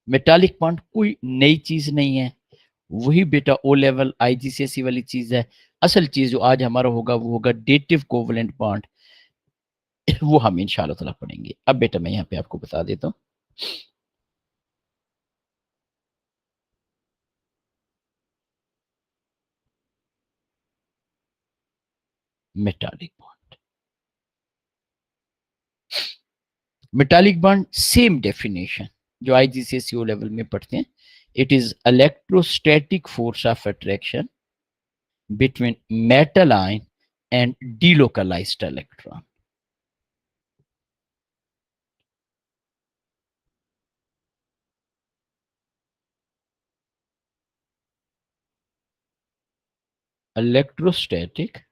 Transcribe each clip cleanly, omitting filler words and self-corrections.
Metallic bond कोई नई चीज नहीं है, वही बेटा ओ लेवल आईजीसीएसई वाली चीज है। असल चीज जो आज हमारा होगा वो होगा डेटिव कोवलेंट बॉन्ड। वो हम इंशाल्लाह ताला पढ़ेंगे। अब बेटा मैं यहाँ पे आपको बता देता हूँ metallic bond. Metallic bond same definition जो आईजीसीएसई ओ लेवल में पढ़ते हैं। It is electrostatic force of attraction between metal ion and delocalized electron. Electrostatic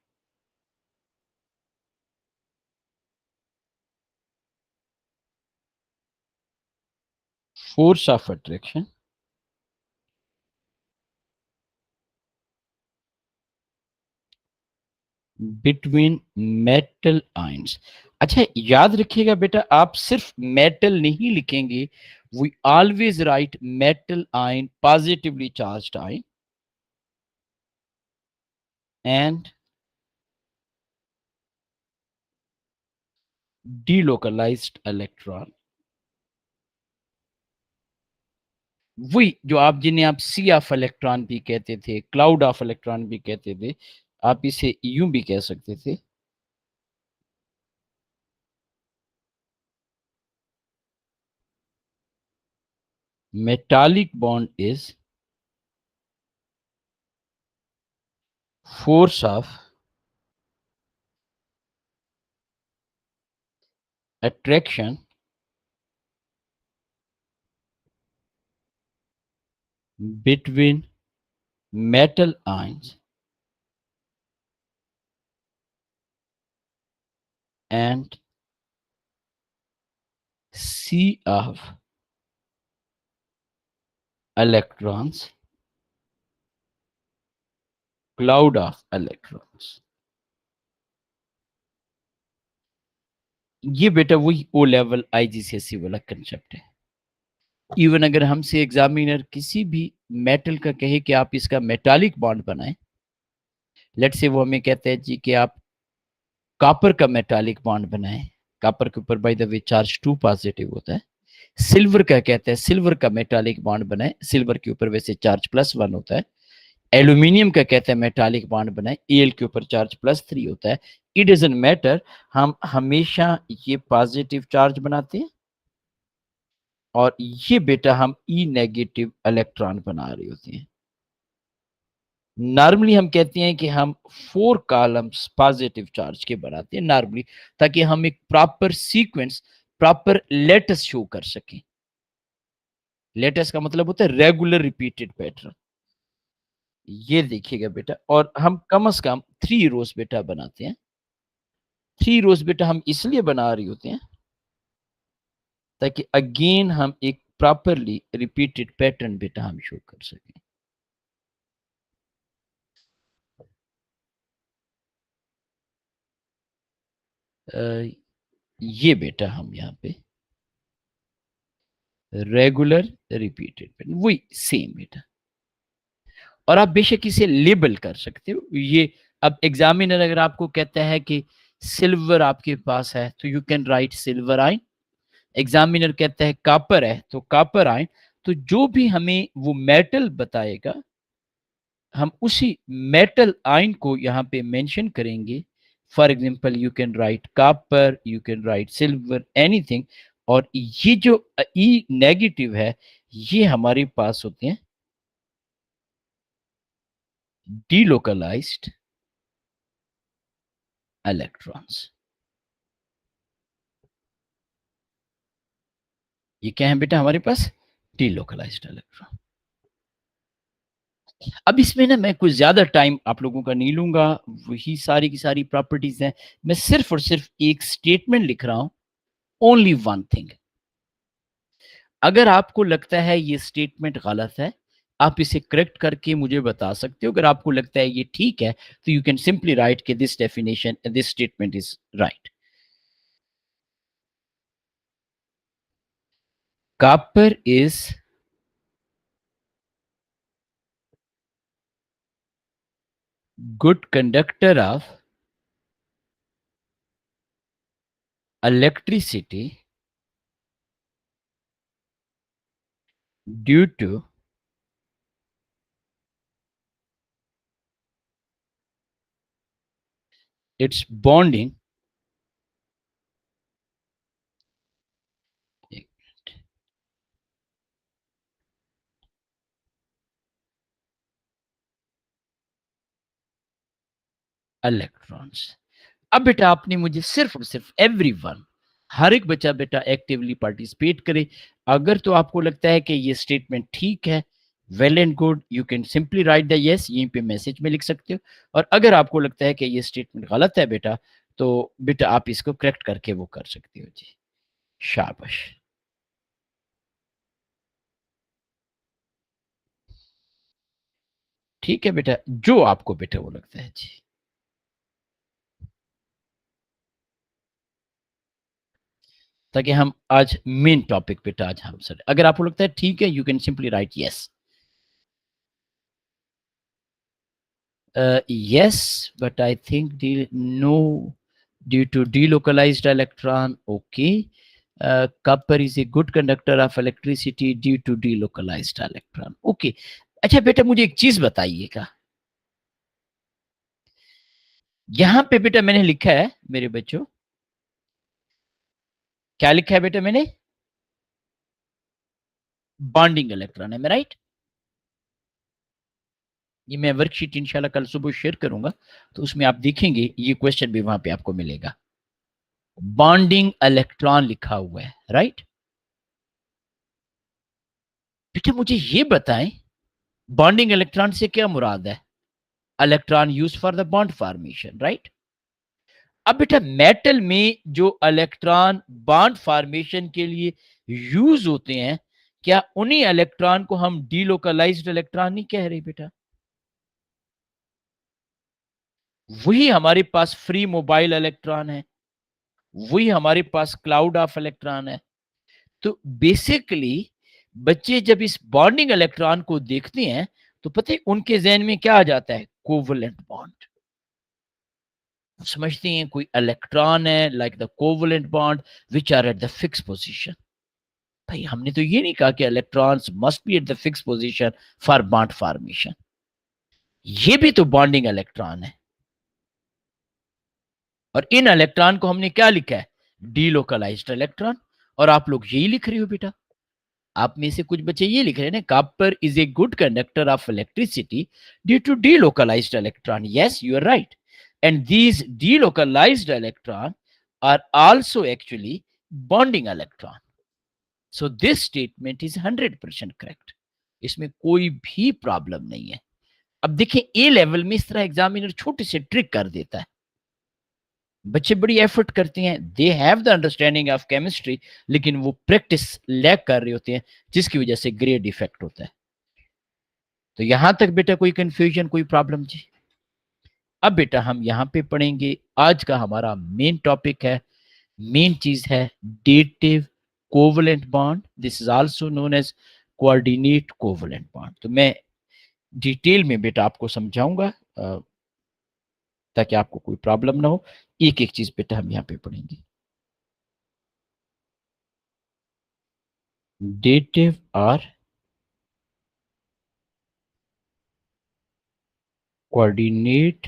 force of attraction between metal ions। अच्छा याद रखिएगा बेटा, आप सिर्फ मेटल नहीं लिखेंगे, we always write metal ion positively charged ion and delocalized electron। वही जो आप जिन्हें आप सी ऑफ इलेक्ट्रॉन भी कहते थे, क्लाउड ऑफ इलेक्ट्रॉन भी कहते थे, आप इसे यूं भी कह सकते थे। metallic bond is force of attraction between metal ions and sea of electrons, cloud of electrons। ये बेटा वही ओ लेवल आईजीसीएसई वाला कंसेप्ट है। इवन अगर हमसे एग्जामिनर किसी भी मेटल का कहे कि आप इसका मेटालिक बॉन्ड बनाएं, लेट से वो हमें कहते हैं जी कि आप कॉपर का मेटालिक बॉन्ड बनाएं, कॉपर के ऊपर by the way charge 2 positive होता है। सिल्वर का कहते हैं सिल्वर का मेटालिक बॉन्ड बनाए, सिल्वर के ऊपर वैसे चार्ज +1 होता है। एल्यूमिनियम का कहते हैं मेटालिक बॉन्ड बनाए, एल के ऊपर चार्ज +3 होता है। इट डजंट मैटर, हम हमेशा ये पॉजिटिव चार्ज बनाते हैं और ये बेटा हम ई नेगेटिव इलेक्ट्रॉन बना रहे होते हैं। नॉर्मली हम कहते हैं कि हम 4 कॉलम्स पॉजिटिव चार्ज के बनाते हैं नॉर्मली, ताकि हम एक proper sequence, proper lattice show कर सकें। लेटस का मतलब होता है रेगुलर रिपीटेड पैटर्न। ये देखिएगा बेटा, और हम कम से कम 3 रोज बेटा बनाते हैं। 3 रोज बेटा हम इसलिए बना रहे होते हैं ताकि अगेन हम एक प्रॉपरली रिपीटेड पैटर्न बेटा हम शो कर सकें। ये बेटा हम यहाँ पे रेगुलर रिपीटेड पैटर्न, वही सेम बेटा। और आप बेशक इसे लेबल कर सकते हो। ये अब एग्जामिनर अगर आपको कहता है कि सिल्वर आपके पास है तो you can write silver ion, examiner कहता है कॉपर है तो कॉपर आयन, तो जो भी हमें वो मेटल बताएगा हम उसी मेटल आयन को यहाँ पे मेंशन करेंगे। For example you can write copper, you can write silver, anything. और ये जो ई नेगेटिव है ये हमारे पास होते हैं delocalized electrons। ये क्या है बेटा हमारे पास delocalized electron। अब इसमें ना मैं कुछ ज्यादा टाइम आप लोगों का नहीं लूंगा, वही सारी की सारी प्रॉपर्टीज हैं। मैं सिर्फ और सिर्फ एक स्टेटमेंट लिख रहा हूं, ओनली वन थिंग। अगर आपको लगता है ये स्टेटमेंट गलत है, आप इसे करेक्ट करके मुझे बता सकते हो। अगर आपको लगता है ये ठीक है तो यू कैन सिंपली राइट कि this definition, this statement is right. Copper is good conductor of electricity due to its bonding electrons. अब बेटा आपने मुझे सिर्फ और सिर्फ एवरीवन, हर एक बच्चा बेटा एक्टिवली पार्टिसिपेट करे। अगर तो आपको लगता है कि ये स्टेटमेंट ठीक है, well and good, you can simply write the yes, यहीं पे मैसेज में लिख सकते हो। और अगर आपको लगता है कि ये स्टेटमेंट गलत है बेटा, तो बेटा आप इसको करेक्ट करके वो कर सकते हो जी। शाबाश। ठीक है बेटा, जो आपको बेटा वो लगता है जी। ताकि हम आज मेन टॉपिक बेटा आज हम सर, अगर आपको लगता है ठीक है, you can simply write yes. Yes, but I think no, due to delocalized electron. Okay. Copper is a good conductor of electricity due to delocalized electron. Okay. अच्छा बेटा मुझे एक चीज बताइएगा, यहां पे बेटा मैंने लिखा है मेरे बच्चों, क्या लिखा है बेटा मैंने? बॉन्डिंग इलेक्ट्रॉन है, मैं राइट? ये मैं वर्कशीट इंशाल्लाह कल सुबह शेयर करूंगा, तो उसमें आप देखेंगे ये क्वेश्चन भी वहां पे आपको मिलेगा। बॉन्डिंग इलेक्ट्रॉन लिखा हुआ है, राइट? बेटा मुझे ये बताएं, बॉन्डिंग इलेक्ट्रॉन से क्या मुराद है? Electron use for the bond formation, right? अब बेटा मेटल में जो इलेक्ट्रॉन बॉन्ड फॉर्मेशन के लिए यूज होते हैं, क्या उन्हीं इलेक्ट्रॉन को हम डीलोकलाइज्ड इलेक्ट्रॉन नहीं कह रहे बेटा? वही हमारे पास फ्री मोबाइल इलेक्ट्रॉन है, वही हमारे पास क्लाउड ऑफ इलेक्ट्रॉन है। तो बेसिकली बच्चे जब इस बॉन्डिंग इलेक्ट्रॉन को देखते हैं, तो पता है उनके जहन में क्या आ जाता है? Covalent bond. समझते हैं कोई इलेक्ट्रॉन है like the covalent bond which are at the fix position. भाई हमने तो ये नहीं कहा कि electrons must be at the fix position for bond formation. ये भी तो बॉन्डिंग इलेक्ट्रॉन है, और इन इलेक्ट्रॉन को हमने क्या लिखा है? Delocalised electron. और आप लोग यही लिख रहे हो बेटा, आप में से कुछ बच्चे ये लिख रहे हैं ना, copper is a good conductor of electricity due to delocalised electron. Yes you are right, and these delocalised electron are also actually bonding electron. So this statement is 100% correct, इसमें कोई भी प्रॉब्लम नहीं है। अब देखिए ए लेवल में इस तरह एग्जामिनर छोटे से ट्रिक कर देता है, बच्चे बड़ी एफर्ट करते हैं, they have the understanding of chemistry, लेकिन वो प्रैक्टिस लैक कर रहे होते हैं, जिसकी वजह से ग्रेड इफेक्ट होता है। तो यहां तक बेटा कोई कंफ्यूजन, कोई प्रॉब्लम जी? अब बेटा हम यहां पे पढ़ेंगे, आज का हमारा मेन टॉपिक है, मेन चीज है dative covalent bond. This is also known as coordinate covalent bond. तो मैं डिटेल में बेटा आपको समझाऊंगा, ताकि आपको कोई प्रॉब्लम ना हो। एक एक चीज बेटा हम यहाँ पे पढ़ेंगे। डेटिव और coordinate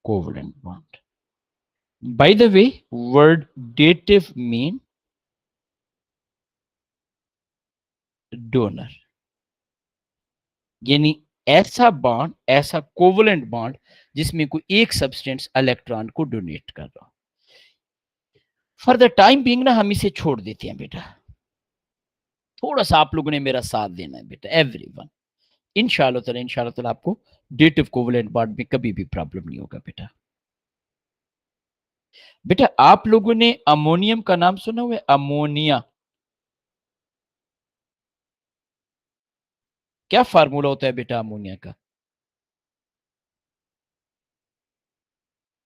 covalent bond. By the way, word dative mean donor, यानी ऐसा बॉन्ड, ऐसा कोवलेंट बॉन्ड जिसमें कोई एक सब्सटेंस इलेक्ट्रॉन को डोनेट कर रहा हो। फॉर द टाइम बीइंग ना हम इसे छोड़ देते हैं बेटा, थोड़ा सा आप लोगों ने मेरा साथ देना है बेटा, एवरीवन। इंशाल्लाह ताला आपको डेटिव कोवलेंट बॉन्ड में कभी भी प्रॉब्लम नहीं होगा बेटा। बेटा आप लोगों ने अमोनियम का नाम सुना हुआ है? अमोनिया, क्या फार्मूला होता है बेटा अमोनिया का?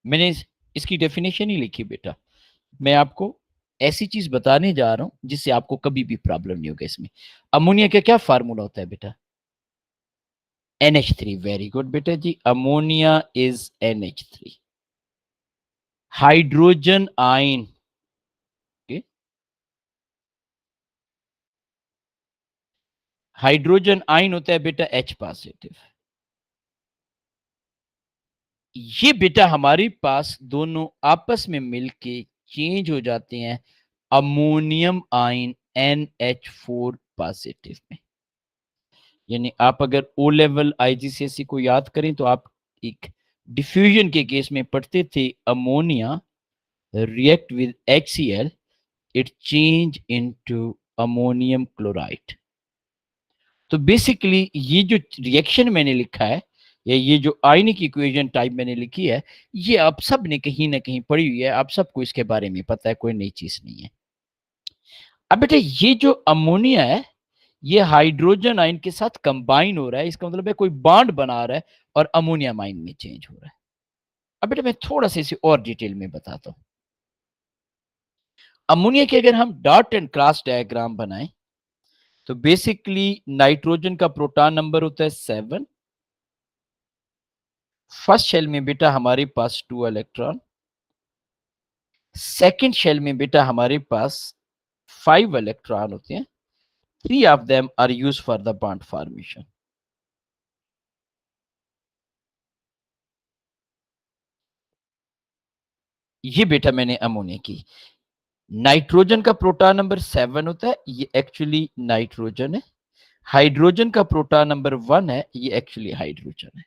मैंने इसकी डेफिनेशन ही लिखी बेटा, मैं आपको ऐसी चीज बताने जा रहा हूं जिससे आपको कभी भी प्रॉब्लम नहीं होगा इसमें। अमोनिया का क्या फार्मूला होता है बेटा? NH3, वेरी गुड बेटा जी, ammonia is NH3। Hydrogen ion, okay, hydrogen ion होता है बेटा H पॉजिटिव। ये बेटा हमारे पास दोनों आपस में मिलके चेंज हो जाते हैं अमोनियम आयन NH4 पॉजिटिव में। यानी आप अगर ओ लेवल IGCSE को याद करें तो आप एक डिफ्यूजन के केस में पढ़ते थे, ammonia react with HCl, it change into ammonium chloride। तो बेसिकली ये जो रिएक्शन मैंने लिखा है या ये जो आयनिक इक्वेशन टाइप मैंने लिखी है, ये आप सब ने कहीं ना कहीं पढ़ी हुई है, आप सबको इसके बारे में पता है, कोई नई चीज नहीं है। अब बेटा ये जो अमोनिया है ये हाइड्रोजन आयन के साथ कंबाइन हो रहा है, इसका मतलब है कोई बॉन्ड बना रहा है और अमोनियम आयन में चेंज हो रहा है। अब बेटा मैं थोड़ा सा इसे और डिटेल में बताता हूं। अमोनिया के अगर हम डॉट एंड क्रॉस डायग्राम बनाएं तो बेसिकली नाइट्रोजन का प्रोटॉन नंबर होता है 7। फर्स्ट शेल में बेटा हमारे पास 2 इलेक्ट्रॉन, सेकंड शेल में बेटा हमारे पास 5 इलेक्ट्रॉन होते हैं। 3 of them are used for the bond formation. ये बेटा मैंने अमोनिया की, नाइट्रोजन का प्रोटॉन नंबर 7 होता है, ये एक्चुअली नाइट्रोजन है। हाइड्रोजन का प्रोटॉन नंबर 1 है, ये एक्चुअली हाइड्रोजन है।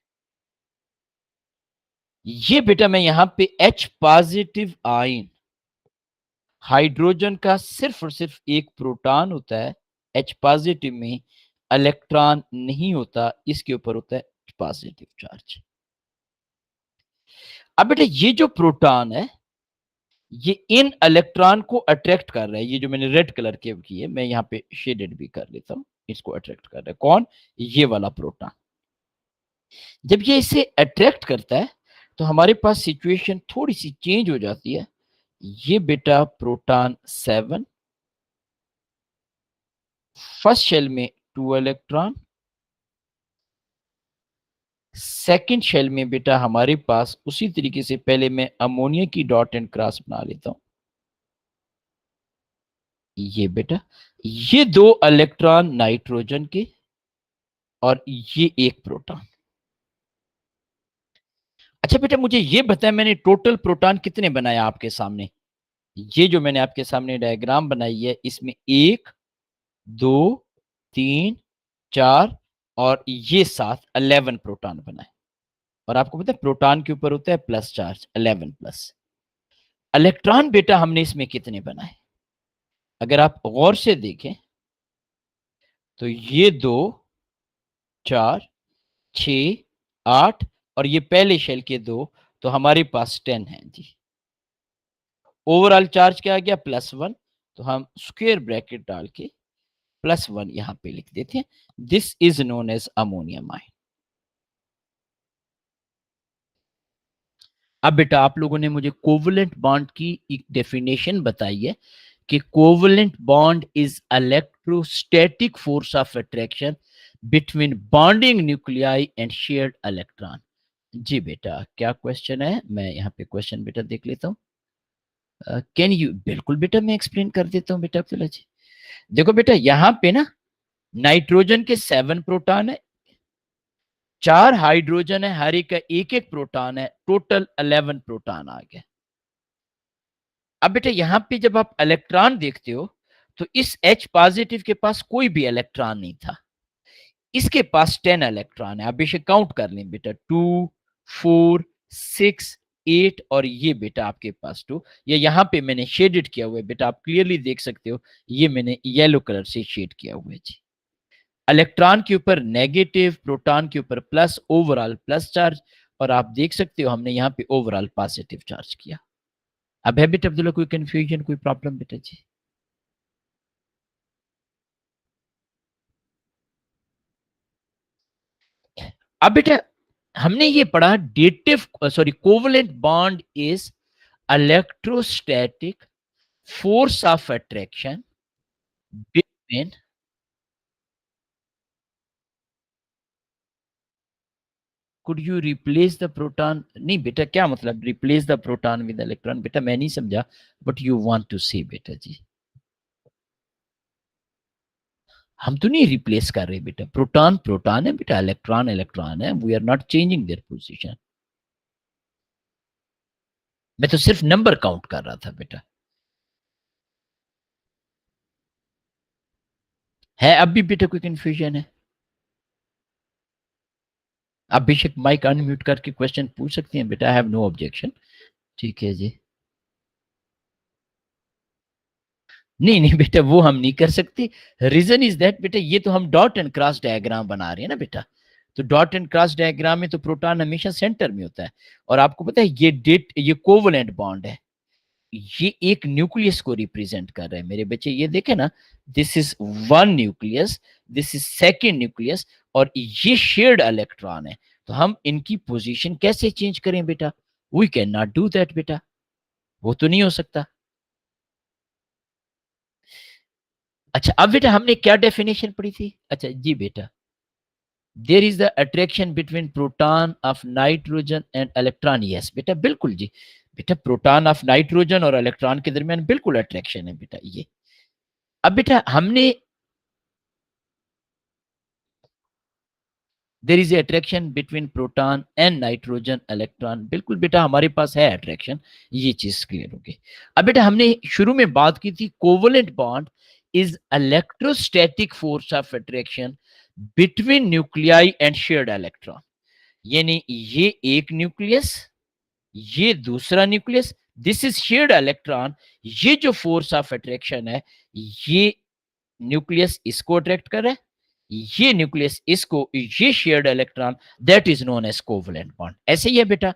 ये बेटा मैं यहां पे H पॉजिटिव आयन, हाइड्रोजन का सिर्फ और सिर्फ एक प्रोटॉन होता है, H पॉजिटिव में इलेक्ट्रॉन नहीं होता, इसके ऊपर होता है पॉजिटिव चार्ज। अब बेटा ये जो प्रोटॉन है ये इन इलेक्ट्रॉन को अट्रैक्ट कर रहा है, ये जो मैंने रेड कलर के की है, मैं यहाँ पे शेडेड भी कर लेता हूं, इसको अट्रैक्ट कर रहा है कौन, ये वाला प्रोटॉन। जब ये इसे अट्रैक्ट करता है तो हमारे पास सिचुएशन थोड़ी सी चेंज हो जाती है। ये बेटा प्रोटॉन 7, फर्स्ट शेल में 2 इलेक्ट्रॉन, सेकंड शेल में बेटा हमारे पास उसी तरीके से, पहले मैं अमोनिया की डॉट एंड क्रॉस बना लेता हूं। ये बेटा ये 2 इलेक्ट्रॉन नाइट्रोजन के और ये एक प्रोटॉन। अच्छा बेटा मुझे ये बताया मैंने टोटल प्रोटॉन कितने बनाया आपके सामने, ये जो मैंने आपके सामने डायग्राम बनाई है इसमें 1 2 3 4 और ये साथ 11 प्रोटॉन बनाए। और आपको पता है प्रोटॉन के ऊपर होता है प्लस चार्ज 11 प्लस। इलेक्ट्रॉन बेटा हमने इसमें कितने बनाए, अगर आप गौर से देखें तो ये 2 4 6 8 और ये पहले शेल के 2, तो हमारे पास 10 है जी। ओवरऑल चार्ज क्या आ गया +1, तो हम स्क्वायर ब्रैकेट डाल के +1 यहां पे लिख देते हैं। This is known as ammonium ion. अब बेटा आप लोगों ने मुझे कोवलेंट बॉन्ड की एक डेफिनेशन बताई है कि covalent bond is electrostatic force of attraction between bonding nuclei and shared electron. जी बेटा क्या क्वेश्चन है, मैं यहाँ पे क्वेश्चन बेटा देख लेता हूँ। कैन यू, बिल्कुल बेटा मैं एक्सप्लेन कर देता हूँ बेटा अब्दुल्ला जी। देखो बेटा यहाँ पे ना नाइट्रोजन के 7 प्रोटॉन है, 4 हाइड्रोजन है, हर एक का एक एक प्रोटॉन है, टोटल 11 प्रोटॉन आ गए। अब बेटा यहाँ पे जब आप इलेक्ट्रॉन देखते हो तो इस H पॉजिटिव के पास कोई भी इलेक्ट्रॉन नहीं था, इसके पास 10 इलेक्ट्रॉन है। आप इसे काउंट कर लें बेटा, 2 4 6 8 और ये बेटा आपके पास 2, ये यहाँ पे मैंने शेडेड किया हुआ है बेटा, आप क्लियरली देख सकते हो, ये मैंने येलो कलर से शेड किया हुआ है जी। इलेक्ट्रॉन के ऊपर नेगेटिव, प्रोटॉन के ऊपर प्लस, ओवरऑल प्लस चार्ज, और आप देख सकते हो हमने यहाँ पे ओवरऑल पॉजिटिव चार्ज किया। अब है बेटा अब्दुल्ला कोई कंफ्यूजन, कोई प्रॉब्लम बेटा जी? अब बेटा हमने ये पढ़ा dative sorry covalent bond is electrostatic force of attraction between could you replace the proton, नहीं बेटा क्या मतलब replace the proton with electron, बेटा मैं नहीं समझा बट यू वांट टू से बेटा जी। हम तो नहीं रिप्लेस कर रहे बेटा, प्रोटॉन प्रोटॉन है बेटा, इलेक्ट्रॉन इलेक्ट्रॉन है, we are not changing their position. मैं तो सिर्फ नंबर काउंट कर रहा था बेटा। है अब भी बेटा कोई कंफ्यूजन है? आप बेशक माइक अनम्यूट करके क्वेश्चन पूछ सकते हैं बेटा, आई हैव नो ऑब्जेक्शन। ठीक है जी। नहीं नहीं बेटा वो हम नहीं कर सकते। रीजन इज दैट बेटा ये तो हम डॉट एंड क्रॉस डायग्राम बना रहे हैं ना बेटा, तो डॉट एंड क्रॉस डायग्राम में तो प्रोटॉन हमेशा सेंटर में होता है। और आपको पता है ये कोवलेंट बॉन्ड है, ये एक न्यूक्लियस को रिप्रेजेंट कर रहा है मेरे बच्चे, ये देखे ना, this is one nucleus, this is second nucleus, और ये शेयर्ड इलेक्ट्रॉन है। तो हम इनकी पोजीशन कैसे चेंज करें बेटा? We can not do that बेटा, वो तो नहीं हो सकता। अच्छा अब बेटा हमने क्या डेफिनेशन पढ़ी थी? अच्छा जी बेटा, there is the attraction between proton of nitrogen and electron. Yes बेटा बिल्कुल जी, बेटा प्रोटॉन ऑफ नाइट्रोजन और इलेक्ट्रॉन के दरमियान बिल्कुल अट्रैक्शन है बेटा ये। अब बेटा हमने there is attraction between proton and nitrogen electron, बिल्कुल बेटा हमारे पास है अट्रैक्शन, ये चीज क्लियर होगी। अब बेटा हमने शुरू में बात की थी covalent bond is electrostatic force of attraction between nuclei and shared electron. यानी ये एक न्यूक्लियस, ये दूसरा nucleus, this is shared electron, ये जो फोर्स ऑफ अट्रैक्शन है, ये न्यूक्लियस इसको अट्रैक्ट कर रहा है, ये न्यूक्लियस इसको, ये shared electron, that is known as covalent bond. ऐसे ही है बेटा,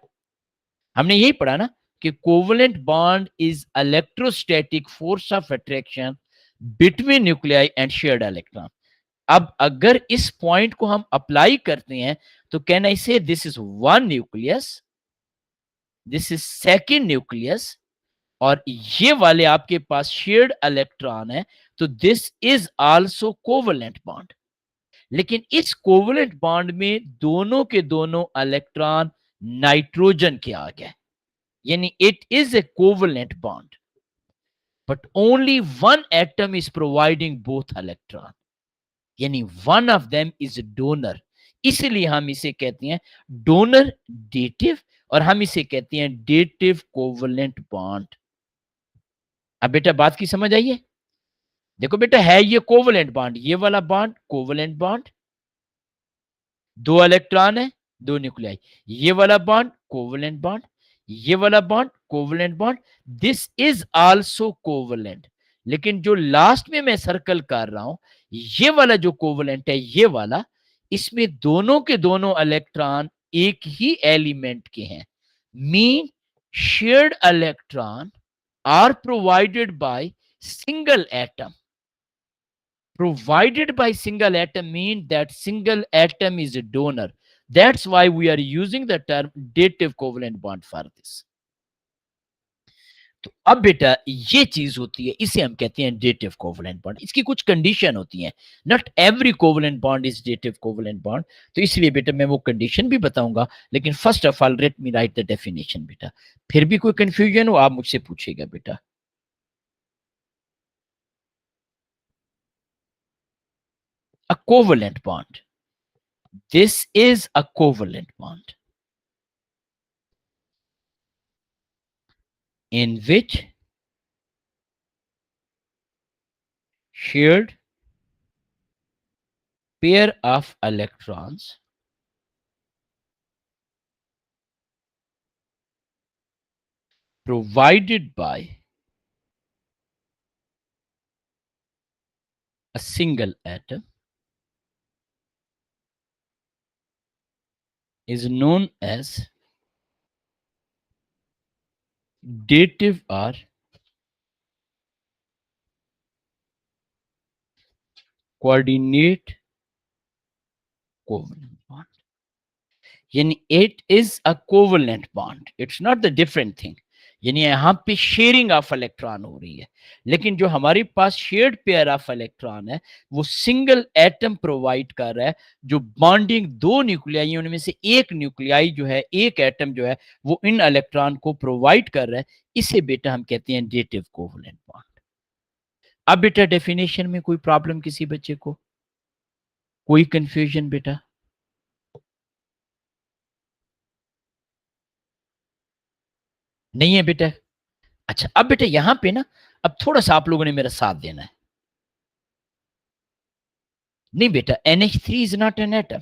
हमने यही पढ़ा ना कि covalent bond is electrostatic force of attraction between nuclei and shared electron. अब अगर इस पॉइंट को हम अप्लाई करते हैं तो कैन आई से this is one nucleus, this is second nucleus, और ये वाले आपके पास शेयर्ड इलेक्ट्रॉन है, तो this is also covalent bond. लेकिन इस कोवलेंट बॉन्ड में दोनों के दोनों इलेक्ट्रॉन नाइट्रोजन के आ गए, यानी it is a covalent bond, but only one atom is providing both electron, यानी one of them is donor. इसलिए हम इसे कहते हैं डोनर डेटिव, और हम इसे कहते हैं डेटिव कोवलेंट बॉन्ड। अब बेटा बात की समझ आइए, देखो बेटा है ये कोवलेंट बॉन्ड, ये वाला बॉन्ड कोवलेंट बॉन्ड, दो इलेक्ट्रॉन है, दो न्यूक्लियाई, ये वाला बॉन्ड कोवलेंट बॉन्ड, ये वाला bond covalent bond, this is also covalent. लेकिन जो लास्ट में मैं सर्कल कर रहा हूं, ये वाला जो कोवलेंट है, ये वाला, इसमें दोनों के दोनों इलेक्ट्रॉन एक ही एलिमेंट के हैं, mean shared electron are provided by single atom. Provided by single atom mean that single atom is a donor. That's why we are using the term dative covalent bond for this. तो अब बेटा ये चीज होती है, इसे हम कहते हैं डेटिव कोवलेंट बॉन्ड। इसकी कुछ कंडीशन होती हैं, not every covalent bond is dative covalent bond, तो इसलिए बेटा मैं वो कंडीशन भी बताऊंगा। लेकिन first of all let me right the definition बेटा, फिर भी कोई कंफ्यूजन हो आप मुझसे पूछेगा बेटा। A covalent bond, this is a covalent bond in which shared pair of electrons provided by a single atom is known as dative or coordinate covalent bond. Yani it is a covalent bond, it's not the different thing. यानी यहाँ पे sharing of electron हो रही है। लेकिन जो हमारे पास shared pair of electron है वो सिंगल एटम प्रोवाइड कर रहा है, जो बॉन्डिंग दो न्यूक्लियाई उनमें से एक न्यूक्लियाई जो है, एक एटम जो है वो इन इलेक्ट्रॉन को प्रोवाइड कर रहा है। इसे बेटा हम कहते हैं डेटिव कोवलेंट बॉन्ड। अब बेटा डेफिनेशन में कोई प्रॉब्लम किसी बच्चे को, कोई कंफ्यूजन बेटा? नहीं है बेटा? अच्छा, अब बेटा यहां पे ना, अब थोड़ा सा आप लोगों ने मेरा साथ देना है। नहीं बेटा, NH3 is not an atom.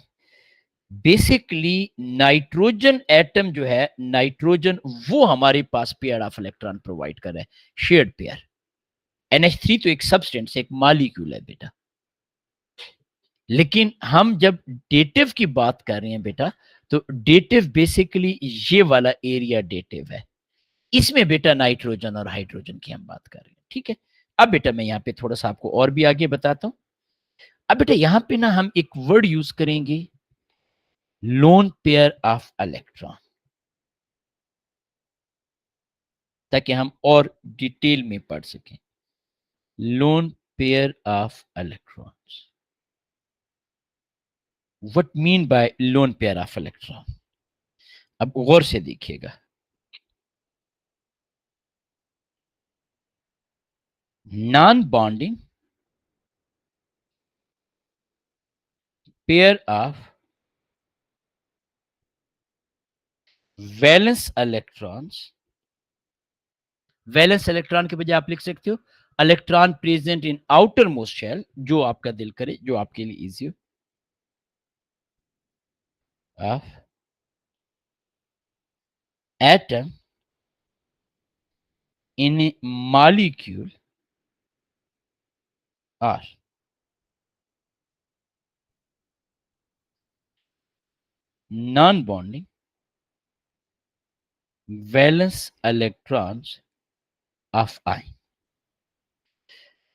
Basically nitrogen atom जो है, नाइट्रोजन वो हमारे पास पेयर ऑफ इलेक्ट्रॉन प्रोवाइड कर रहा है, शेयर्ड पेयर। NH3 तो एक सब्सटेंस, एक मॉलिक्यूल है बेटा। लेकिन हम जब डेटिव की बात कर रहे हैं बेटा, तो डेटिव बेसिकली ये वाला एरिया डेटिव है। इसमें बेटा नाइट्रोजन और हाइड्रोजन की हम बात कर रहे हैं, ठीक है। अब बेटा मैं यहाँ पे थोड़ा सा आपको और भी आगे बताता हूं। अब बेटा यहाँ पे ना हम एक वर्ड यूज करेंगे, लोन पेयर ऑफ इलेक्ट्रॉन, ताकि हम और डिटेल में पढ़ सकें। Lone pair of electrons, what mean by lone pair of electron? अब गौर से देखिएगा। Non bonding pair of valence electrons. Valence electron के बजाय आप लिख सकते हो electron present in outer most shell, जो आपका दिल करे, जो आपके लिए इजी हो, of atom in a molecule are non bonding valence electrons of आई।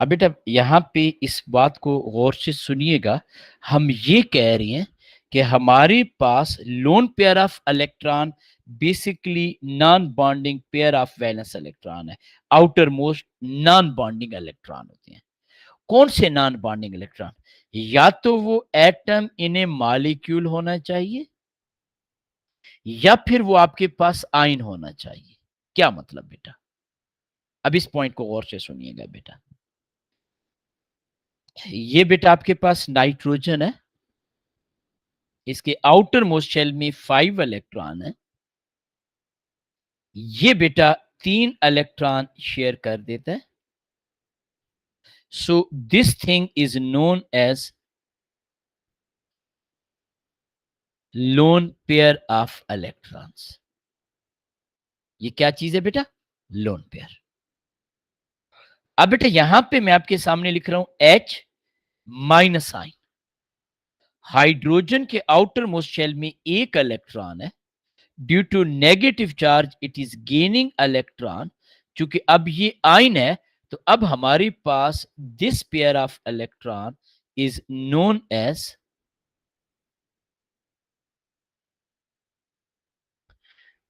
अब बेटा यहां पे इस बात को गौर से सुनिएगा। हम ये कह रहे हैं कि हमारे पास lone pair of electron basically non bonding pair of valence electron है। Outer most non bonding electron होते हैं। कौन से नॉन बॉन्डिंग इलेक्ट्रॉन? या तो वो एटम इन ए मॉलिक्यूल होना चाहिए, या फिर वो आपके पास आयन होना चाहिए। क्या मतलब बेटा? अब इस पॉइंट को गौर से सुनिएगा बेटा। ये बेटा आपके पास नाइट्रोजन है, इसके आउटर मोस्ट शेल में 5 इलेक्ट्रॉन है। ये बेटा 3 इलेक्ट्रॉन शेयर कर देता है। So this thing is known as lone pair of electrons. ये क्या चीज है बेटा? Lone pair. अब बेटा यहां पे मैं आपके सामने लिख रहा हूं H माइनस आइन। हाइड्रोजन के आउटर मोस्ट शेल में एक इलेक्ट्रॉन है। Due to negative charge it is gaining electron. चूंकि अब ये आयन है, तो अब हमारे पास this pair of electron is known as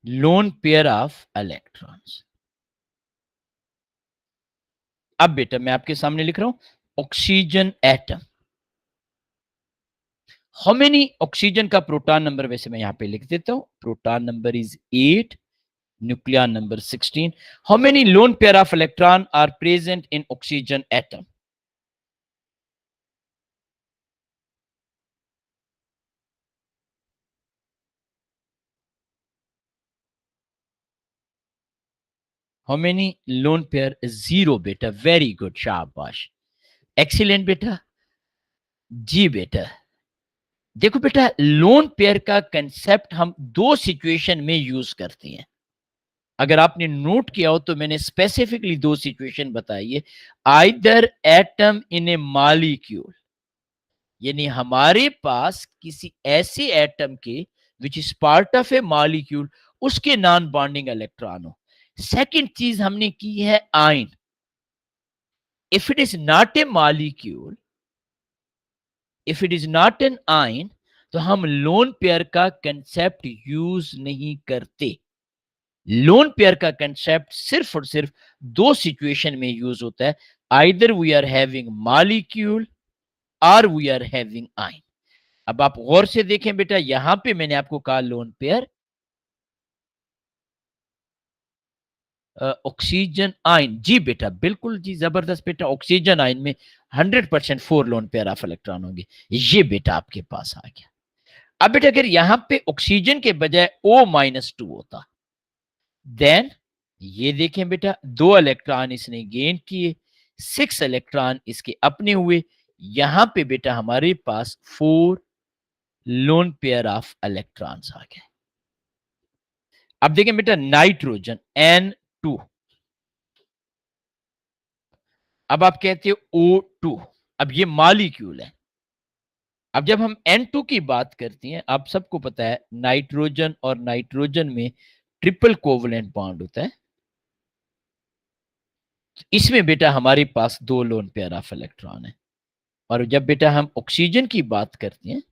lone pair of electrons. अब बेटा मैं आपके सामने लिख रहा हूं oxygen atom. How many oxygen का प्रोटॉन नंबर, वैसे मैं यहां पे लिख देता हूं, proton number is 8, nucleon number 16. How many lone pair of electron are present in oxygen atom? How many lone pair? Zero बेटा, very good, शाबाश, एक्सीलेंट बेटा। जी बेटा, देखो बेटा लोन पेयर का कंसेप्ट हम दो सिचुएशन में यूज करते हैं। अगर आपने नोट किया हो तो मैंने स्पेसिफिकली दो सिचुएशन बताई है। Either atom in a molecule, यानी हमारे पास किसी ऐसे एटम के which is part of A molecule, उसके नॉन बॉन्डिंग इलेक्ट्रॉन हो। सेकेंड चीज हमने की है ion. If it is not a molecule, if it is not an ion, तो हम लोन पेयर का कंसेप्ट यूज नहीं करते। लोन पेयर का कंसेप्ट सिर्फ और सिर्फ दो सिचुएशन में यूज होता है, either we are having molecule और वी आर हैविंग आयन। अब आप गौर से देखें बेटा, यहां पे मैंने आपको कहा लोन पेयर ऑक्सीजन आयन, जी बेटा बिल्कुल जी, जबरदस्त बेटा, ऑक्सीजन आयन में 100% 4 लोन पेयर ऑफ इलेक्ट्रॉन होंगे। ये बेटा आपके पास आ गया। अब बेटा अगर यहां पे ऑक्सीजन के बजाय O-2 होता, देन ये देखें बेटा, 2 इलेक्ट्रॉन इसने गेन किए, 6 इलेक्ट्रॉन इसके अपने हुए, यहां पे बेटा हमारे पास 4 लोन पेयर ऑफ इलेक्ट्रॉन्स आ गए। अब देखें बेटा नाइट्रोजन N2, अब आप कहते हो O2, अब ये मॉलिक्यूल है। अब जब हम N2 की बात करते हैं, आप सबको पता है नाइट्रोजन और नाइट्रोजन में ट्रिपल कोवलेंट बॉन्ड होता है। इसमें बेटा हमारे पास 2 लोन पेयर ऑफ इलेक्ट्रॉन है। और जब बेटा हम ऑक्सीजन की बात करते हैं,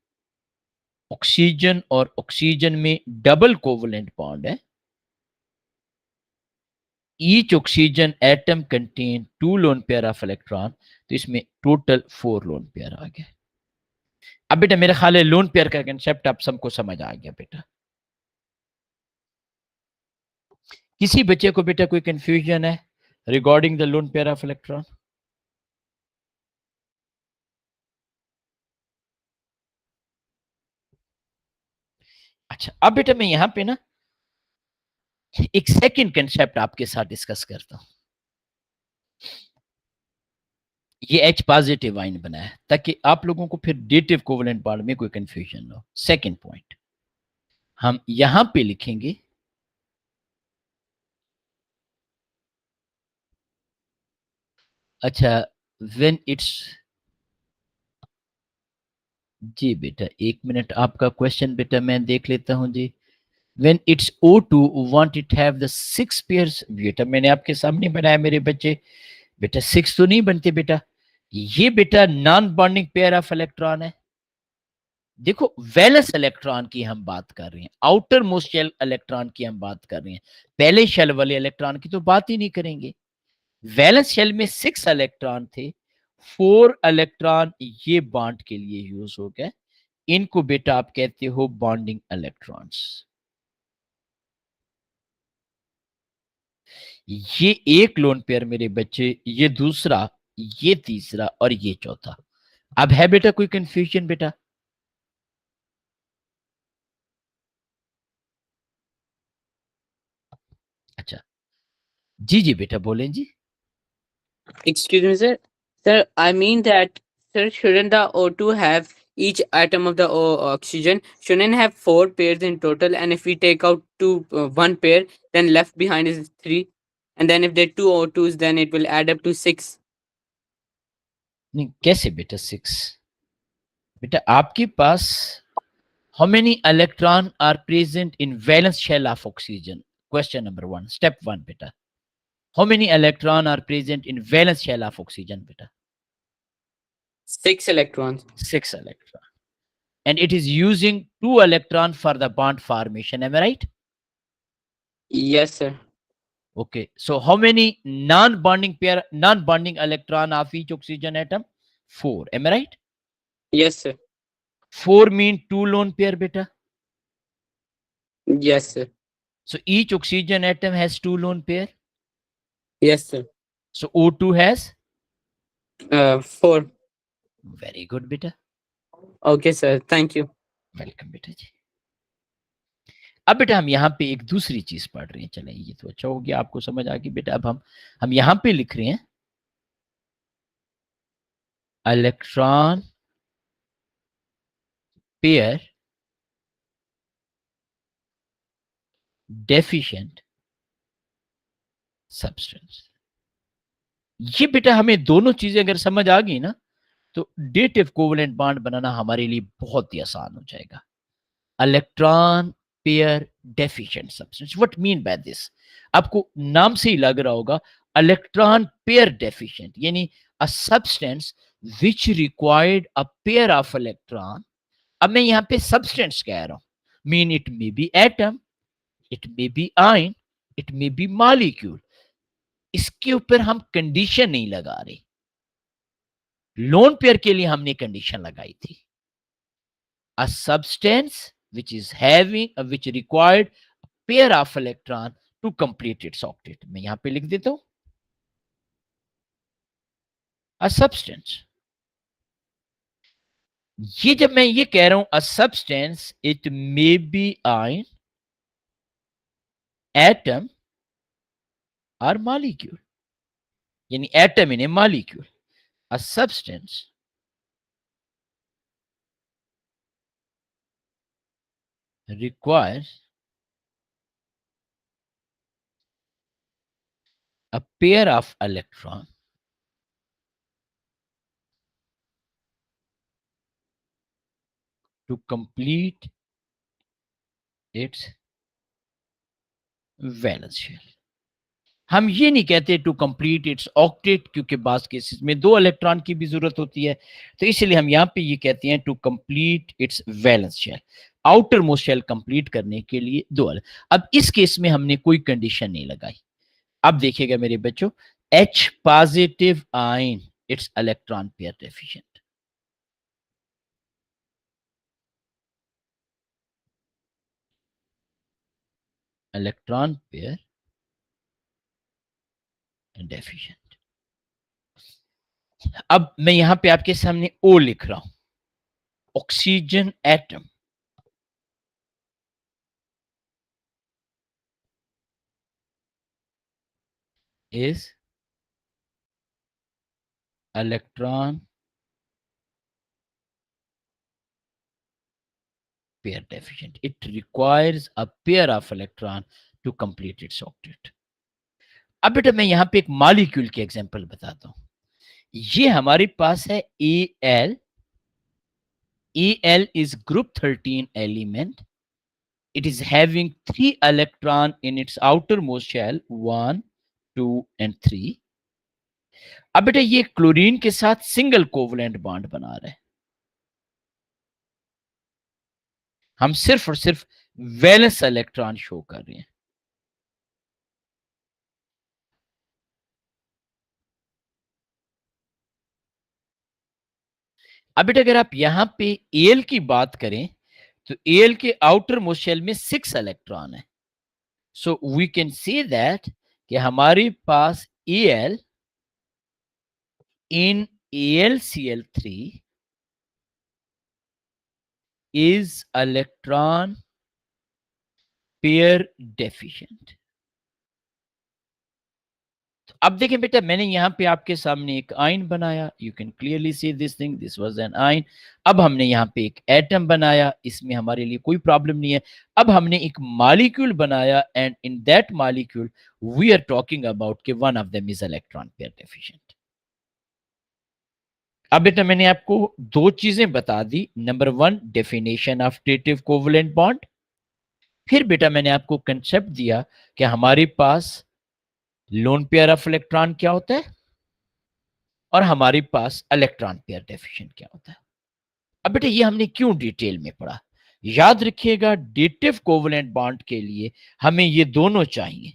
ऑक्सीजन और ऑक्सीजन में डबल कोवलेंट बॉन्ड है। Each oxygen atom contain 2 loan pair of electron, तो इसमें टोटल 4 लोन पेयर आ गए। अब बेटा मेरा ख्याल है लोन पेयर का कंसेप्ट आप सबको समझ आ गया बेटा। किसी बच्चे को बेटा कोई कंफ्यूजन है regarding the loan pair of electron? अच्छा, अब बेटा मैं यहां पे ना एक सेकंड कंसेप्ट आपके साथ डिस्कस करता हूं। ये H पॉजिटिव आयन बना है ताकि आप लोगों को फिर डेटिव कोवलेंट बॉन्ड में कोई कंफ्यूजन ना हो। सेकंड पॉइंट हम यहां पे लिखेंगे, अच्छा व्हेन इट्स, जी बेटा एक मिनट, आपका क्वेश्चन बेटा मैं देख लेता हूं जी। When it's O2 want it have the 6 pairs, बेटा मैंने आपके सामने बनाया मेरे बच्चे, बेटा 6 तो नहीं बनते बेटा, ये बेटा non bonding pair of electron है। देखो वैलेंस इलेक्ट्रॉन की हम बात कर रहे हैं, आउटर मोस्ट शेल इलेक्ट्रॉन की हम बात कर रहे हैं, पहले शेल वाले इलेक्ट्रॉन की तो बात ही नहीं करेंगे। वैलेंस शेल में 6 इलेक्ट्रॉन थे, 4 इलेक्ट्रॉन ये बॉन्ड के लिए यूज हो गए, इनको बेटा आप कहते हो बॉन्डिंग इलेक्ट्रॉन्स। ये एक लोन पेयर मेरे बच्चे, ये दूसरा, ये तीसरा और ये चौथा। अब है बेटा कोई कंफ्यूजन बेटा? अच्छा, जी जी बेटा बोलें जी। Excuse me, sir. Sir, I mean that, sir, shouldn't the O2 have each atom of the oxygen shouldn't have 4 pairs in total? And if we take out one pair, then left behind is 3. And then if there are two O2s, then it will add up to 6. नहीं कैसे बेटा 6? बेटा आपके पास how many electron are present in valence shell of oxygen? Question number 1, step 1 beta. How many electron are present in valence shell of oxygen beta? 6 electrons. 6 electron. And it is using 2 electron for the bond formation, am I right? Yes, sir. Okay, so how many non-bonding electron of each oxygen atom? 4, am I right? Yes, sir. 4 mean 2 lone pair beta. Yes, sir. So each oxygen atom has 2 lone pair. Yes, sir. So O2 has 4. very good beta. Okay, sir. Thank you. Welcome बेटा जी। अब बेटा हम यहाँ पे एक दूसरी चीज पढ़ रहे हैं, चलें ये तो अच्छा हो गया, आपको समझ आ गई बेटा। अब हम यहाँ पे लिख रहे हैं इलेक्ट्रॉन पेयर डेफिशिएंट सब्सटेंस। ये बेटा हमें दोनों चीजें अगर समझ आ गई ना, तो डेटिव कोवलेंट बॉन्ड बनाना हमारे लिए बहुत ही आसान हो जाएगा। Electron pair deficient substance, what mean by this? आपको नाम से ही लग रहा होगा, इलेक्ट्रॉन पेयर डेफिशिएंट यानी a substance which required a pair of electron. अब मैं यहां पे सब्सटेंस कह रहा हूं, mean it may be atom, it may be ion, it may be molecule. इसके ऊपर हम कंडीशन नहीं लगा रहे। लोन पेयर के लिए हमने कंडीशन लगाई थी, a substance which is having which required pair of electron to complete its octet। मैं यहां पे लिख देता हूं a substance। ये जब मैं ये कह रहा हूं a substance, it may be an atom or molecule, यानी atom in a molecule। a substance requires a pair of electron to complete its valence shell। हम ये नहीं कहते टू कंप्लीट इट्स ऑक्टेट, क्योंकि बास केसेस में 2 इलेक्ट्रॉन की भी जरूरत होती है, तो इसलिए हम यहाँ पे ये कहते हैं to complete its valence shell. Outer most shell complete करने के लिए 2 अब इस केस में हमने कोई कंडीशन नहीं लगाई। अब देखिएगा मेरे बच्चों, H positive ion it's electron pair deficient. Electron pair deficient. अब मैं यहां पे आपके सामने O लिख रहा हूं, oxygen atom is electron pair deficient। It requires a pair of electron to complete its octet। अब बेटा मैं यहां पे एक मॉलिक्यूल के एग्जांपल बताता हूं। ये हमारे पास है Al। Al is group 13 element। It is having 3 electron in its outermost shell, 1 2 and 3। अब बेटा ये क्लोरीन के साथ सिंगल कोवलेंट बॉन्ड बना रहा है। हम सिर्फ और सिर्फ वैलेंस इलेक्ट्रॉन शो कर रहे हैं। अब बेटा अगर आप यहां पे एल की बात करें तो एल के आउटर मोस्ट शेल में 6 इलेक्ट्रॉन है। So we can say that कि हमारे पास L in AlCl3 is electron pair deficient। अब देखें बेटा, मैंने यहां पे आपके सामने एक आयन बनाया, you can clearly see this thing, this was an ion. अब हमने यहां पे एक एटम बनाया, इसमें हमारे लिए कोई प्रॉब्लम नहीं है। अब हमने एक मॉलिक्यूल बनाया and in that molecule we are talking about कि one of them is electron pair deficient. अब बेटा मैंने आपको 2 चीजें बता दी। Number 1 definition of dative covalent bond, फिर बेटा मैंने आपको कंसेप्ट दिया कि हमारे पास लोन पेयर ऑफ इलेक्ट्रॉन क्या होता है और हमारे पास इलेक्ट्रॉन पेयर डेफिशिएंट क्या होता है। अब बेटा ये हमने क्यों डिटेल में पढ़ा, याद रखिएगा डेटिव कोवलेंट बॉन्ड के लिए हमें ये दोनों चाहिए।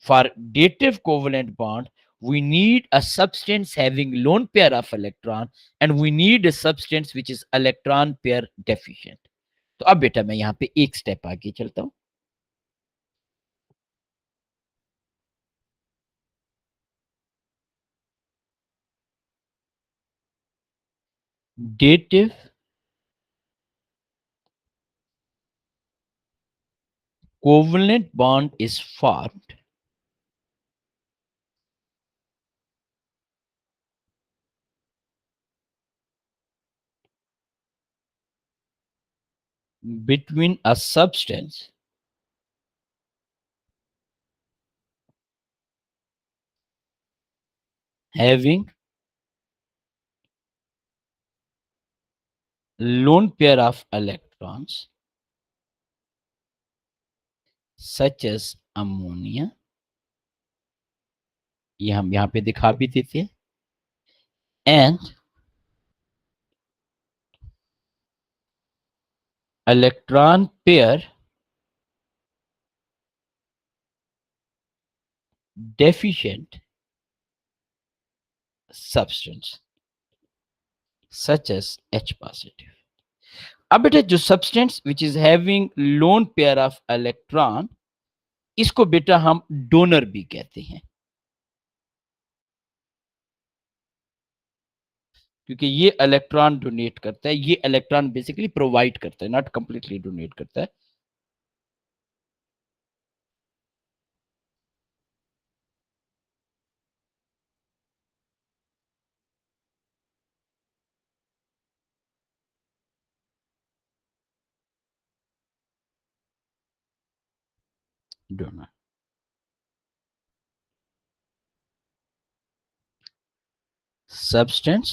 For dative covalent bond we need a substance having lone pair of electron and we need a substance which is electron pair deficient। तो अब बेटा मैं यहां पे एक स्टेप आगे चलता हूं। dative covalent bond is formed between a substance having lone pair of electrons such as ammonia, ये हम यहां पे दिखा भी देते हैं, and electron pair deficient substance such as H positive. अब बेटा जो substance which is having loan pair of electron, इसको बेटा हम डोनर भी कहते हैं, क्योंकि ये इलेक्ट्रॉन डोनेट करता है, ये इलेक्ट्रॉन बेसिकली प्रोवाइड करता है, नॉट कंप्लीटली डोनेट करता है। Donor substance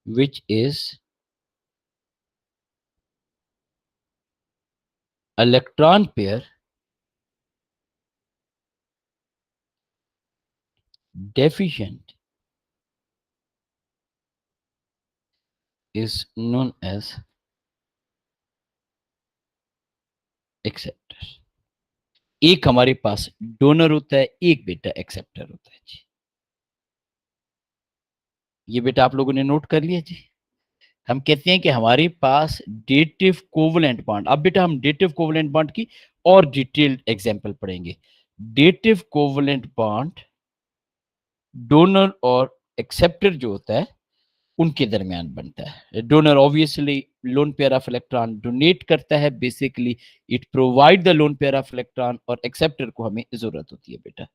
which is electron pair deficient is known as acceptor। एक हमारे पास डोनर होता है, एक बेटा एक्सेप्टर होता है जी। ये बेटा आप लोगों ने नोट कर लिया जी। हम कहते हैं कि हमारे पास डेटिव कोवलेंट बॉन्ड, अब बेटा हम डेटिव कोवलेंट बॉन्ड की और डिटेल्ड एग्जांपल पढ़ेंगे। डेटिव कोवलेंट बॉन्ड डोनर और एक्सेप्टर जो होता है उनके दरमियान बनता है। Donor obviously loan pair of electron donate करता है, basically it provide the loan pair of electron, और एक्सेप्टर को हमें जरूरत होती है बेटा।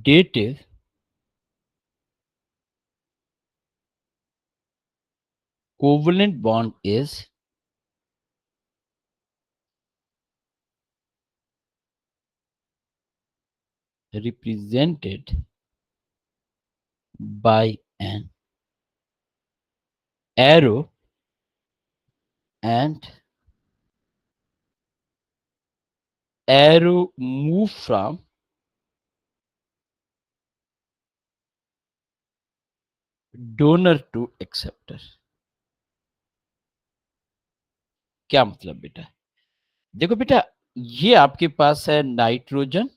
Dative covalent bond is represented by an arrow and arrow move from donor to acceptor। क्या मतलब बेटा? देखो बेटा, ये आपके पास है नाइट्रोजन,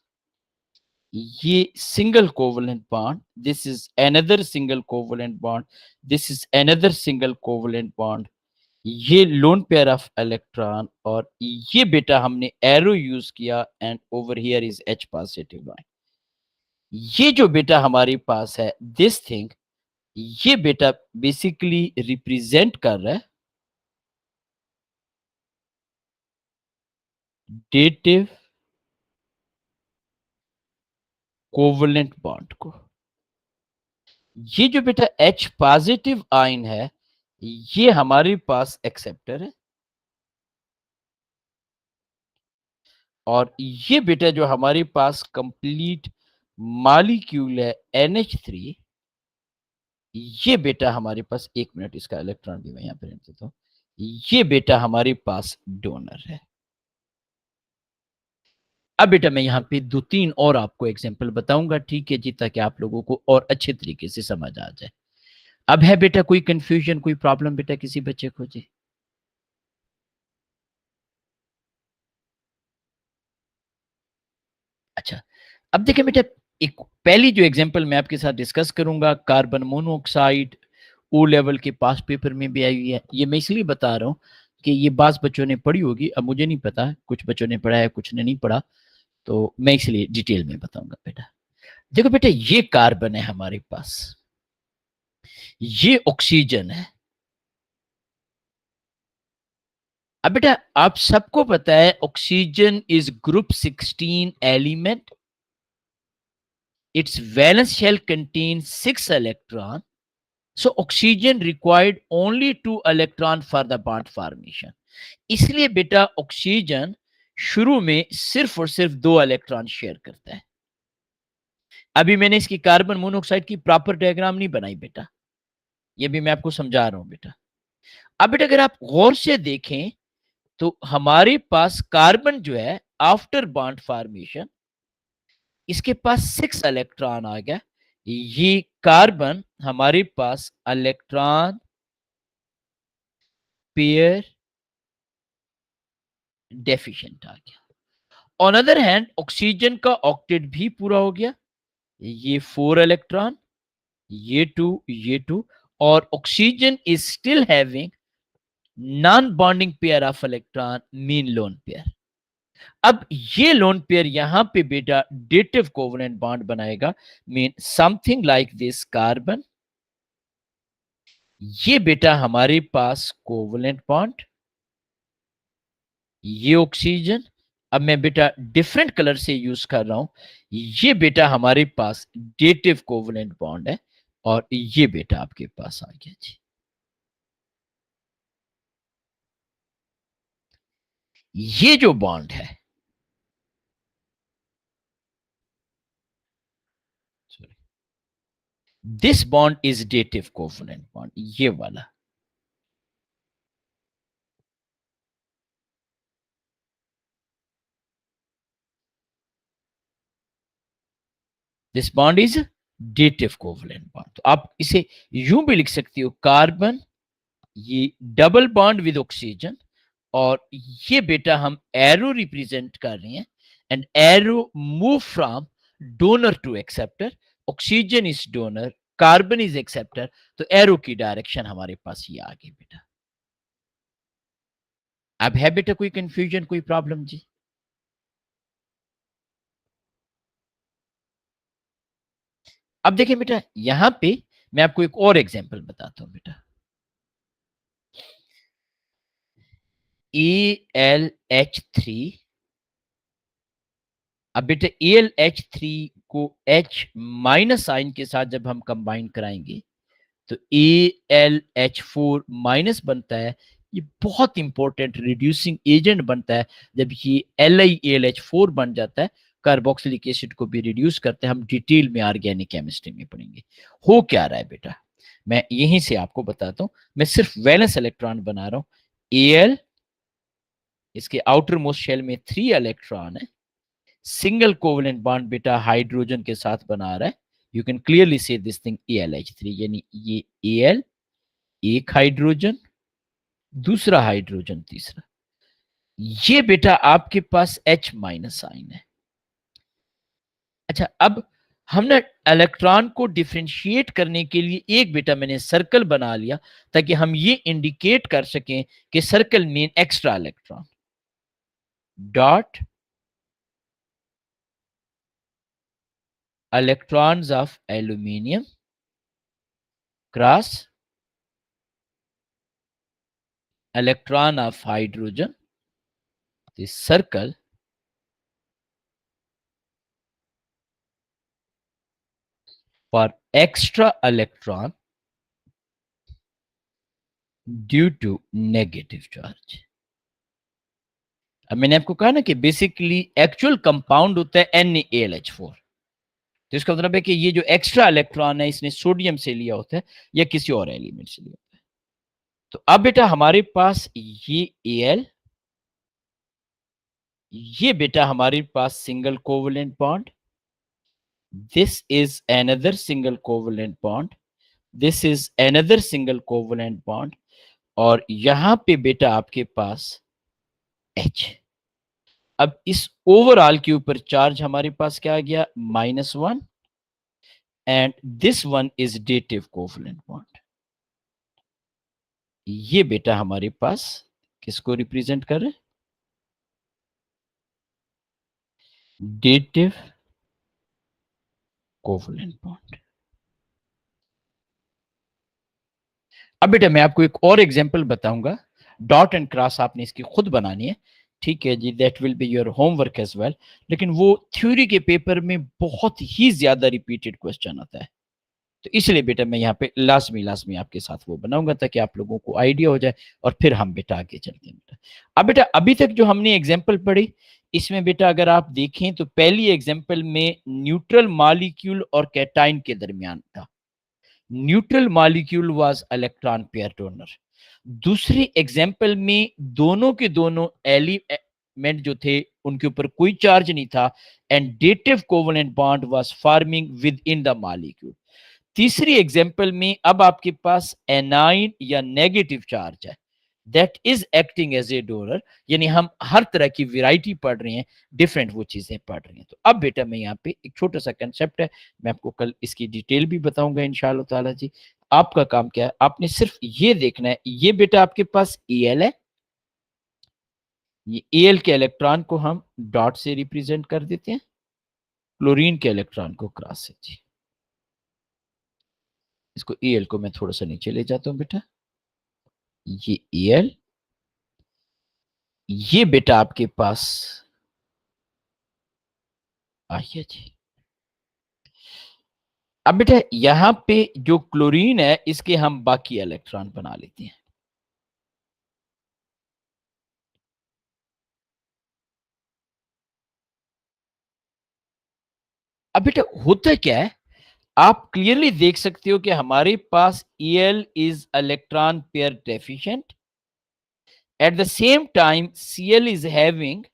ये single covalent bond, this is another single covalent bond, this is another single covalent bond, ये लोन पेयर ऑफ इलेक्ट्रॉन, और ये बेटा हमने एरो यूज किया and over here is H positive line। ये जो बेटा हमारे पास है दिस थिंग, ये बेटा बेसिकली रिप्रेजेंट कर रहा है डेटिव कोवलेंट बॉन्ड को। ये जो बेटा H पॉजिटिव आयन है, ये हमारे पास एक्सेप्टर है, और ये बेटा जो हमारे पास कंप्लीट मॉलिक्यूल है NH3, ये बेटा हमारे पास, एक मिनट इसका इलेक्ट्रॉन भी मैं यहाँ पे रख देता हूं, ये बेटा हमारे पास डोनर है। अब बेटा मैं यहाँ पे 2-3 और आपको एग्जांपल बताऊंगा, ठीक है जी, ताकि आप लोगों को और अच्छे तरीके से समझ आ जाए। अब है बेटा कोई कंफ्यूजन, कोई प्रॉब्लम बेटा किसी बच्चे को जी? अच्छा, अब देखिए बेटा, एक पहली जो एग्जांपल मैं आपके साथ डिस्कस करूंगा, कार्बन मोनोऑक्साइड, ओ लेवल के पास पेपर में भी आई हुई है। ये मैं इसलिए बता रहा हूँ कि ये बात बच्चों ने पढ़ी होगी, अब मुझे नहीं पता, कुछ बच्चों ने पढ़ा है, कुछ ने नहीं पढ़ा, तो मैं इसलिए डिटेल में बताऊंगा बेटा। देखो बेटा, ये कार्बन है हमारे पास, ये ऑक्सीजन है। अब बेटा आप सबको पता है oxygen is group 16 element, its valence shell contains 6 electron, so oxygen required only 2 electron for the bond formation। इसलिए बेटा ऑक्सीजन शुरू में सिर्फ और सिर्फ 2 इलेक्ट्रॉन शेयर करता है। अभी मैंने इसकी कार्बन मोनोऑक्साइड की प्रॉपर डायग्राम नहीं बनाई बेटा, ये भी मैं आपको समझा रहा हूं बेटा। अब बेटा अगर आप गौर से देखें तो हमारे पास कार्बन जो है आफ्टर बॉन्ड फॉर्मेशन, इसके पास 6 इलेक्ट्रॉन आ गया, ये कार्बन हमारे पास इलेक्ट्रॉन पेयर डेफिशिएंट आ गया। ऑन अदर हैंड ऑक्सीजन का ऑक्टेट भी पूरा हो गया, ये 4 इलेक्ट्रॉन, ये टू, और oxygen is still having non bonding pair of electron, mean loan pair. अब ये लोन पेयर यहां पे बेटा डेटिव कोवेलेंट बॉन्ड बनाएगा, mean something like this carbon, ये बेटा हमारे पास कोवेलेंट बॉन्ड, ये ऑक्सीजन, अब मैं बेटा डिफरेंट कलर से यूज कर रहा हूं, ये बेटा हमारे पास डेटिव कोवेलेंट बॉन्ड है, और ये बेटा आपके पास आ गया जी। ये जो बॉन्ड है, this bond is dative covalent bond, ये वाला। This bond is dative covalent bond. तो आप इसे यूं भी लिख सकती हो, कार्बन, ये डबल बॉन्ड विद ऑक्सीजन, और ये बेटा हम एरो रिप्रेजेंट कर रहे हैं, and arrow move from donor to acceptor, oxygen is donor, carbon is acceptor, तो एरो की डायरेक्शन हमारे पास ये आ गई बेटा। अब है बेटा कोई कंफ्यूजन, कोई प्रॉब्लम जी? अब देखिए बेटा, यहां पे मैं आपको एक और एग्जांपल बताता हूं बेटा। AlH3, अब बेटा AlH3 को H माइनस साइन के साथ जब हम कंबाइन कराएंगे तो AlH4 माइनस बनता है। ये बहुत इंपॉर्टेंट रिड्यूसिंग एजेंट बनता है जब ये LiAlH4 बन जाता है, कार्बोक्सिलिक एसिड को भी रिड्यूस करते हैं। हम डिटेल में ऑर्गेनिक केमिस्ट्री में पढ़ेंगे। हो क्या रहा है बेटा, मैं यहीं से आपको बताता हूं। मैं सिर्फ वैलेंस इलेक्ट्रॉन बना रहा हूं। Al, इसके आउटर मोस्ट शेल में 3 इलेक्ट्रॉन है, सिंगल कोवेलेंट बॉन्ड बेटा हाइड्रोजन के साथ बना रहा है। यू कैन क्लियरली से दिस थिंग AlH3, यानी ये Al, एक हाइड्रोजन, दूसरा हाइड्रोजन, तीसरा, ये बेटा आपके पास H माइनस आइन है। अच्छा, अब हमने इलेक्ट्रॉन को डिफरेंशिएट करने के लिए एक बेटा मैंने सर्कल बना लिया, ताकि हम ये इंडिकेट कर सकें कि circle mean extra electron, dot electrons of aluminium cross electron of hydrogen, this circle for extra electron due to negative charge। अब मैंने आपको कहा ना कि बेसिकली एक्चुअल कंपाउंड होता है NaAlH4, तो इसका मतलब है कि ये जो एक्स्ट्रा इलेक्ट्रॉन है इसने सोडियम से लिया होता है या किसी और एलिमेंट से लिया होता है। तो अब बेटा हमारे पास ये Al, ये बेटा हमारे पास single covalent bond, this is another single covalent bond, this is another single covalent bond, और यहां पे बेटा आपके पास H। अब इस ओवरऑल के ऊपर चार्ज हमारे पास क्या आ गया, -1, and this one is dative covalent bond. ये बेटा हमारे पास किसको रिप्रेजेंट कर रहे हैं, डेटिव कोवेलेंट बॉन्ड। अब बेटा मैं आपको एक और एग्जांपल बताऊंगा, डॉट एंड क्रॉस आपने इसकी खुद बनानी है, ठीक है जी, that will be your homework as well. लेकिन वो थ्योरी के पेपर में बहुत ही ज्यादा रिपीटेड क्वेश्चन आता है, तो इसलिए बेटा मैं यहाँ पे लाजमी आपके साथ वो बनाऊंगा ताकि आप लोगों को आइडिया हो जाए, और फिर हम बेटा आगे चलते हैं बेटा। अब बेटा अभी तक जो हमने एग्जाम्पल पढ़ी, इसमें बेटा अगर आप देखें तो पहली एग्जाम्पल में न्यूट्रल मॉलिक्यूल और कैटाइन के दरमियान था, neutral molecule was electron pair donor. दूसरी एग्जांपल में दोनों के दोनों एलिमेंट जो थे उनके ऊपर कोई चार्ज नहीं था, and dative covalent bond was forming within the molecule. तीसरी एग्जांपल में अब आपके पास एनाइन या नेगेटिव चार्ज है, that is acting as a donor, यानी हम हर तरह की वैरायटी पढ़ रहे हैं, डिफरेंट वो चीजें पढ़ रही हैं। तो अब बेटा मैं यहाँ पे एक छोटा सा कंसेप्ट है, मैं आपको कल इसकी डिटेल भी बताऊंगा इंशाअल्लाह ताला जी। आपका काम क्या है, आपने सिर्फ ये देखना है, ये बेटा आपके पास एल है, ये एल के इलेक्ट्रॉन को हम डॉट से रिप्रेजेंट कर देते हैं, क्लोरीन के इलेक्ट्रॉन को क्रॉस से जी। इसको एल को मैं थोड़ा सा नीचे ले जाता हूं बेटा, ये एल, ये बेटा आपके पास आइए जी। अब बेटा यहां पे जो क्लोरीन है इसके हम बाकी इलेक्ट्रॉन बना लेते हैं। अब बेटा होता क्या है, आप क्लियरली देख सकते हो कि हमारे पास L is electron pair deficient, at the same time Cl is having,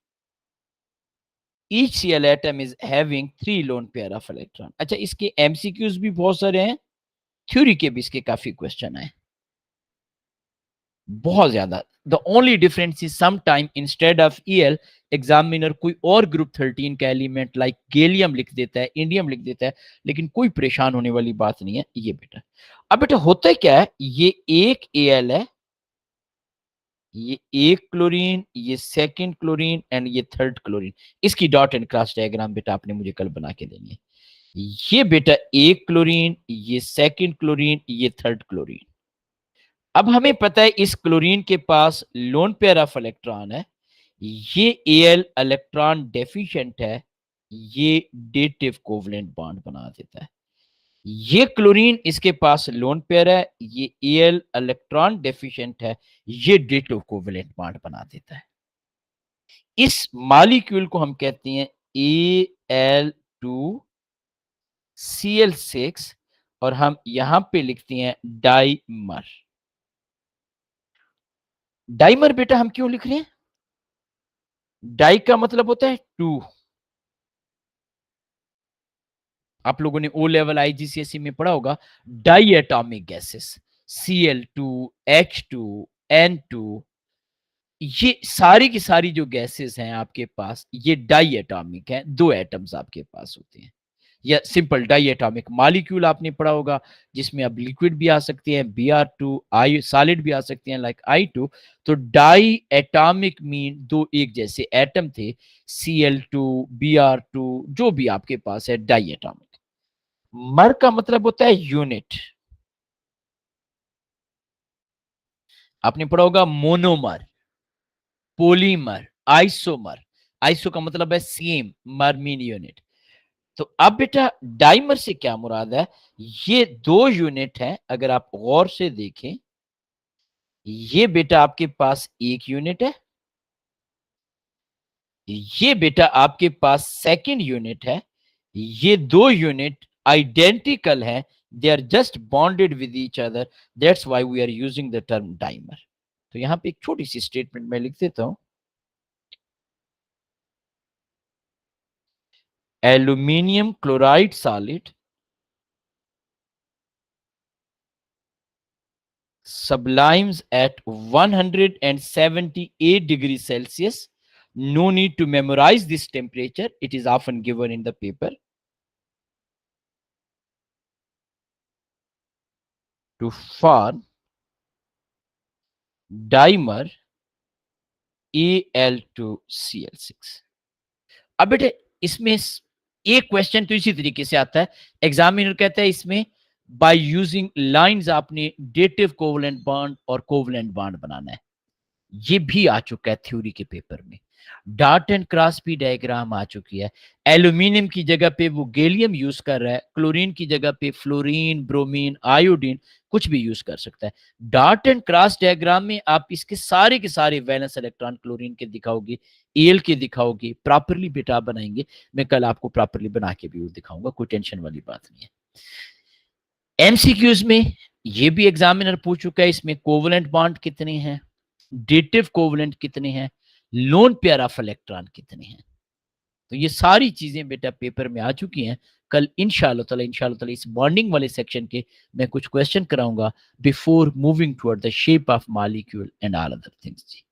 each Cl atom is having 3 lone pair of electron। अच्छा इसके एमसीक्यूज भी बहुत सारे हैं, थ्योरी के भी इसके काफी क्वेश्चन आए, बहुत ज्यादा। The only difference is some time instead of EL examiner कोई और ग्रुप 13 का एलिमेंट लाइक गैलियम लिख देता है, इंडियम लिख देता है, लेकिन कोई परेशान होने वाली बात नहीं है ये बेटा। अब बेटा होता है क्या है, ये एक एल है, ये एक क्लोरीन, ये सेकंड क्लोरीन एंड ये थर्ड क्लोरीन, इसकी डॉट एंड क्रॉस डायग्राम बेटा आपने मुझे कल बना के देनी है। ये बेटा एक क्लोरीन, ये सेकंड क्लोरीन, ये थर्ड क्लोरीन। अब हमें पता है इस क्लोरीन के पास लोन पेयर ऑफ इलेक्ट्रॉन है, ये एल इलेक्ट्रॉन डेफिशिएंट है, ये डेटिव कोवलेंट बॉन्ड बना देता है। ये क्लोरीन इसके पास लोन पेयर है, ये एल इलेक्ट्रॉन डेफिशिएंट है, ये डेटिव कोवलेंट बॉन्ड बना देता है। इस मॉलिक्यूल को हम कहते हैं Al2Cl6 और हम यहां पे लिखते हैं डाइमर। डाइमर बेटा हम क्यों लिख रहे हैं, डाई का मतलब होता है टू। आप लोगों ने ओ लेवल आईजीसीएसई में पढ़ा होगा, die atomic gases, Cl2, H2, N2, ये सारी की सारी जो गैसेस हैं आपके पास ये डाई एटॉमिक हैं, दो एटम्स आपके पास होते हैं, या सिंपल डाई एटॉमिक मॉलिक्यूल आपने पढ़ा होगा, जिसमें अब लिक्विड भी आ सकते हैं Br2, आई सॉलिड भी आ सकते हैं लाइक I2। तो डाई एटॉमिक मीन दो एक जैसे एटम थे, Cl2, Br2, जो भी आपके पास है डाई एटॉमिक। मर का मतलब होता है यूनिट, आपने पढ़ा होगा मोनोमर, पोलीमर, आइसोमर, आइसो का मतलब है सेम, मर मीन यूनिट। तो अब बेटा डाइमर से क्या मुराद है, ये दो यूनिट है, अगर आप गौर से देखें, ये बेटा आपके पास एक यूनिट है, ये बेटा आपके पास सेकंड यूनिट है, ये दो यूनिट आइडेंटिकल है, they are just bonded with each other, that's why we are using the term dimer. तो यहां पे एक छोटी सी स्टेटमेंट मैं लिख देता हूं, aluminium chloride solid sublimes at 178 degrees Celsius. No need to memorize this temperature. It is often given in the paper. To form dimer Al2Cl6। अब बेटे इसमें एक क्वेश्चन तो इसी तरीके से आता है, एग्जामिनर कहता है इसमें बाय यूजिंग लाइंस आपने डेटिव कोवलेंट बॉन्ड और कोवलेंट बॉन्ड बनाना है, ये भी आ चुका है थ्योरी के पेपर में। डॉट एंड क्रॉस भी डायग्राम आ चुकी है, एल्यूमिनियम की जगह पे वो गैलियम यूज कर रहा है, क्लोरीन की जगह पे फ्लोरीन, ब्रोमीन, आयोडीन, कुछ भी यूज कर सकता है। डॉट एंड क्रॉस डायग्राम में आप इसके सारे के सारे वैलेंस इलेक्ट्रॉन क्लोरीन के दिखाओगे, एल के दिखाओगे, प्रॉपरली बेटा बनाएंगे, मैं कल आपको प्रॉपरली बना के भी दिखाऊंगा, कोई टेंशन वाली बात नहीं है। एमसीक्यूज में ये भी एग्जामिनर पूछ चुका है, इसमें कोवलेंट बॉन्ड कितने हैं, डेटिव कोवलेंट कितने हैं, लोन पेयर ऑफ इलेक्ट्रॉन कितने हैं। तो ये सारी चीजें बेटा पेपर में आ चुकी हैं। कल इंशाल्लाह इस बॉन्डिंग वाले सेक्शन के मैं कुछ क्वेश्चन कराऊंगा before moving toward the shape of molecule and all other things जी।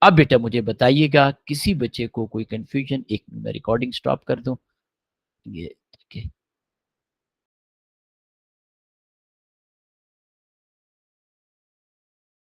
अब बेटा मुझे बताइएगा किसी बच्चे को कोई कंफ्यूजन, एक मैं रिकॉर्डिंग स्टॉप कर दूं। ये